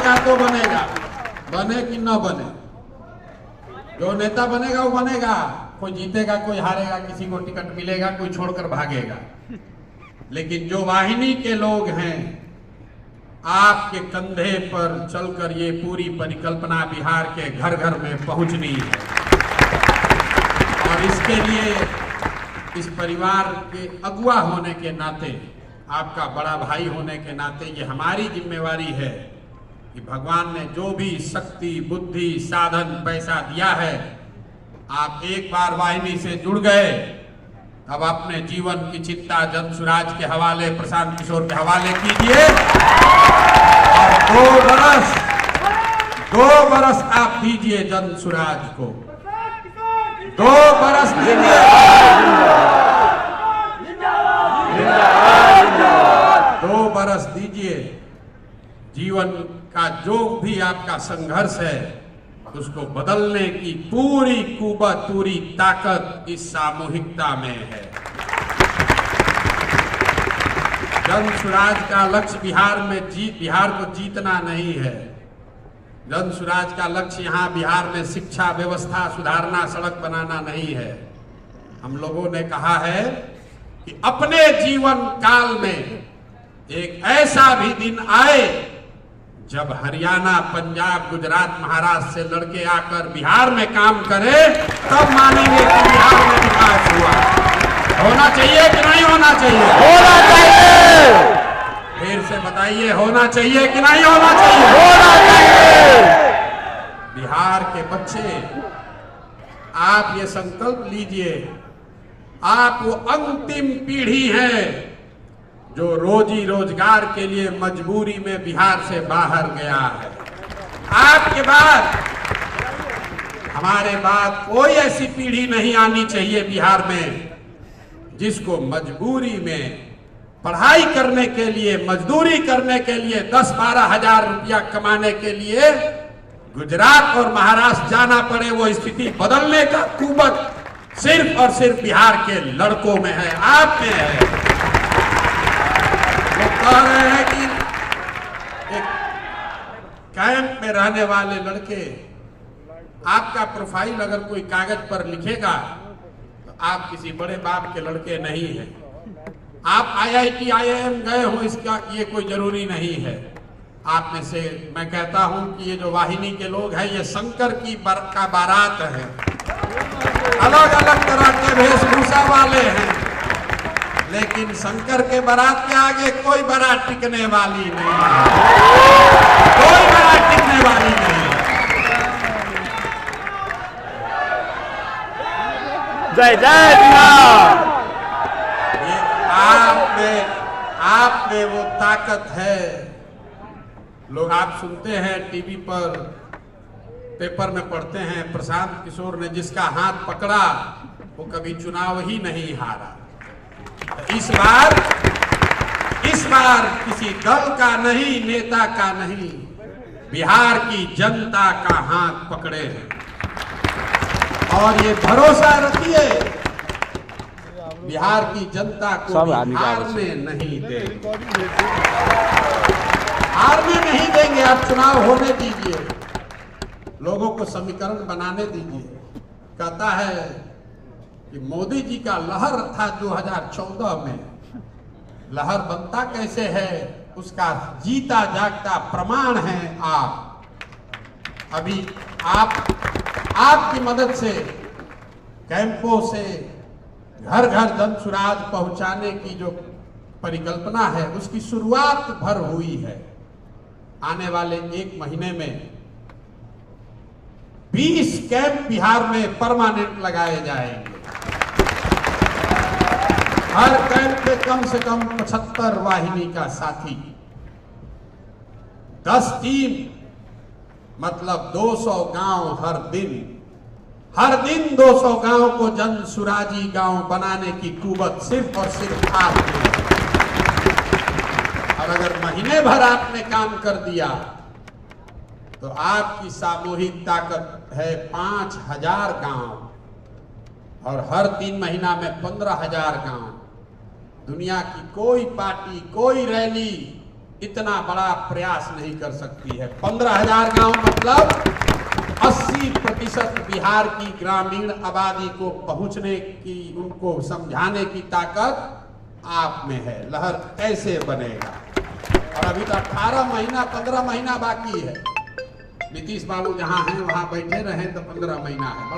बनेगा तो बनेगा, बने कि न बने, जो नेता बनेगा वो बनेगा। कोई जीतेगा, कोई हारेगा, किसी को टिकट मिलेगा, कोई छोड़कर भागेगा। लेकिन जो वाहिनी के लोग हैं, आपके कंधे पर चलकर ये पूरी परिकल्पना बिहार के घर घर में पहुंचनी है। और इसके लिए इस परिवार के अगुआ होने के नाते, आपका बड़ा भाई होने के नाते ये हमारी जिम्मेवारी है कि भगवान ने जो भी शक्ति, बुद्धि, साधन, पैसा दिया है, आप एक बार वाहिनी से जुड़ गए, अब अपने जीवन की चिंता जनसुराज के हवाले, प्रशांत किशोर के हवाले कीजिए। और 2 बरस आप दीजिए जनसुराज को, 2 बरस दीजिए, 2 बरस दीजिए। जीवन का जो भी आपका संघर्ष है उसको बदलने की पूरी कुवत, पूरी ताकत इस सामूहिकता में है। जनसुराज का लक्ष्य बिहार को जीतना नहीं है। जनसुराज का लक्ष्य यहाँ बिहार में शिक्षा व्यवस्था सुधारना, सड़क बनाना नहीं है। हम लोगों ने कहा है कि अपने जीवन काल में एक ऐसा भी दिन आए जब हरियाणा, पंजाब, गुजरात, महाराष्ट्र से लड़के आकर बिहार में काम करें, तब मानेंगे कि बिहार में विकास हुआ। होना चाहिए कि नहीं होना चाहिए? होना चाहिए। फिर से बताइए, होना चाहिए कि नहीं होना चाहिए? होना चाहिए। बिहार के बच्चे, आप ये संकल्प लीजिए, आप वो अंतिम पीढ़ी है जो रोजी रोजगार के लिए मजबूरी में बिहार से बाहर गया है। आपके बाद, हमारे बाद कोई ऐसी पीढ़ी नहीं आनी चाहिए बिहार में जिसको मजबूरी में पढ़ाई करने के लिए, मजदूरी करने के लिए, 10-12 हजार रुपया कमाने के लिए गुजरात और महाराष्ट्र जाना पड़े। वो स्थिति बदलने का कुवत सिर्फ और सिर्फ बिहार के लड़कों में है, आप में है। वो कह रहे हैं कि एक कैंप में रहने वाले लड़के, आपका प्रोफाइल अगर कोई कागज पर लिखेगा तो आप किसी बड़े बाप के लड़के नहीं हैं। आप IIT, IIM गए हो, इसका ये कोई जरूरी नहीं है। आप में से मैं कहता हूं कि ये जो वाहिनी के लोग हैं, ये शंकर की का बारात है। अलग अलग तरह के वेशभूषा वाले हैं, लेकिन शंकर के बारात के आगे कोई बारात टिकने वाली नहीं है, कोई बारात टिकने वाली नहीं है। जय जय बिहार। ये आप में वो ताकत है। लोग, आप सुनते हैं टीवी पर, पेपर में पढ़ते हैं, प्रशांत किशोर ने जिसका हाथ पकड़ा वो कभी चुनाव ही नहीं हारा। इस बार किसी दल का नहीं, नेता का नहीं, बिहार की जनता का हाथ पकड़े हैं। और ये भरोसा रखिए, बिहार की जनता को हार में नहीं देंगे, हार में नहीं देंगे। आप चुनाव होने दीजिए, लोगों को समीकरण बनाने दीजिए। कहता है कि मोदी जी का लहर था 2014 में, लहर बनता कैसे है उसका जीता जागता प्रमाण है आप। अभी आपकी मदद से, कैंपों से घर घर जनसुराज पहुंचाने की जो परिकल्पना है उसकी शुरुआत भर हुई है। आने वाले 1 महीने में 20 कैंप बिहार में परमानेंट लगाए जाएंगे। हर कैंप में कम से कम 75 वाहिनी का साथी, 10 टीम, मतलब 200 गांव हर दिन 200 गांव को जनसुराजी गांव बनाने की कुवत सिर्फ और सिर्फ आपने। और अगर महीने भर आपने काम कर दिया तो आपकी सामूहिक ताकत है 5000 गांव, और हर 3 महीना में 15000 गांव। दुनिया की कोई पार्टी, कोई रैली इतना बड़ा प्रयास नहीं कर सकती है। 15,000 गांव मतलब 80% बिहार की ग्रामीण आबादी को पहुंचने की, उनको समझाने की ताकत आप में है। लहर कैसे बनेगा? और अभी तो 18 महीना 15 महीना बाकी है। नीतीश बाबू जहां हैं वहां बैठे रहे तो 15 महीना है।